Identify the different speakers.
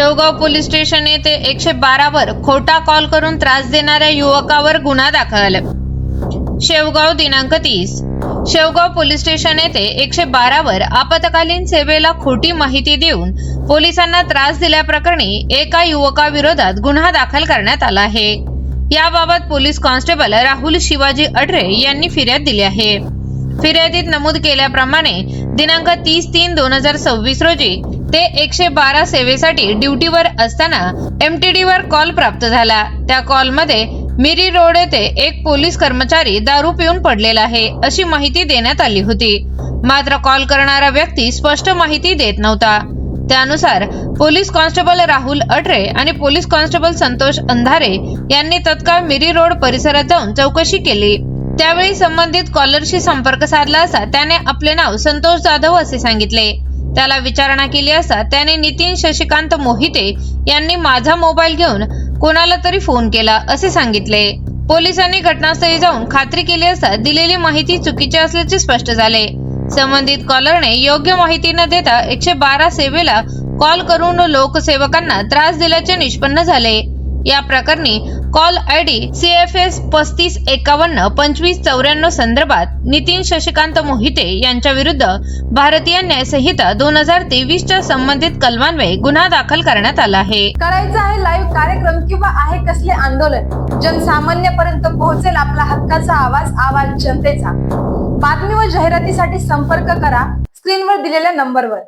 Speaker 1: Shevgaon police station येथे 112 वर खोटा कॉल करून त्रास देणाऱ्या युवकावर गुन्हा दाखल। शेवगाव दिनांक 30 शेवगाव पोलीस स्टेशन येथे 112 वर आपत्कालीन सेवेला खोटी माहिती देऊन पोलिसांना त्रास दिल्याप्रकरणी एका युवकाविरोधात गुन्हा दाखल करण्यात आला आहे। याबाबत पोलीस कॉन्स्टेबल राहुल शिवाजी अडरे यांनी फिर्याद दिली आहे। फिर्यादीत नमूद केल्याप्रमाणे दिनांक 30/3/2026 रोजी ते 112 सेवेसाठी ड्युटीवर असताना MTD वर कॉल प्राप्त झाला। त्या कॉलमध्ये मिरी रोड येथे एक पोलीस कर्मचारी दारू पिऊन पडलेला आहे अशी माहिती देण्यात आली होती। मात्र कॉल करणारा व्यक्ती स्पष्ट माहिती देत नव्हता। त्यानुसार पोलीस कॉन्स्टेबल राहुल अडरे आणि पोलीस कॉन्स्टेबल संतोष अंधारे यांनी तत्काळ मिरी रोड परिसरात जाऊन चौकशी केली। त्यावेळी संबंधित कॉलरशी संपर्क साधला असता त्याने आपले नाव संतोष जाधव असे सांगितले। त्याला विचारणा केली असता त्याने नितीन शशिकांत मोहिते यांनी माझा मोबाईल घेऊन कोणाला तरी फोन केला असे सांगितले। पोलिसांनी घटनास्थळी जाऊन खात्री केली असता दिलेली माहिती चुकीची असल्याचे स्पष्ट झाले। संबंधित कॉलरने योग्य माहिती न देता 112 सेवेला कॉल करून लोकसेवकांना त्रास दिल्याचे निष्पन्न झाले। या प्रकरणी कॉल ID CFS 3551-2594 संदर्भात नितीन शशिकांत मोहिते यांच्या विरुद्ध भारतीय न्याय संहिता 2023 च्या संबंधित कलमान्वये गुन्हा दाखल करण्यात आला आहे।
Speaker 2: करायचा आहे लाईव्ह कार्यक्रम किंवा आहे कसले आंदोलन जनसामान्यपर्यंत पोहोचेल आपला हक्काचा आवाज जनतेचा। बातमी व जाहिरातीसाठी संपर्क करा स्क्रीनवर दिलेल्या नंबरवर।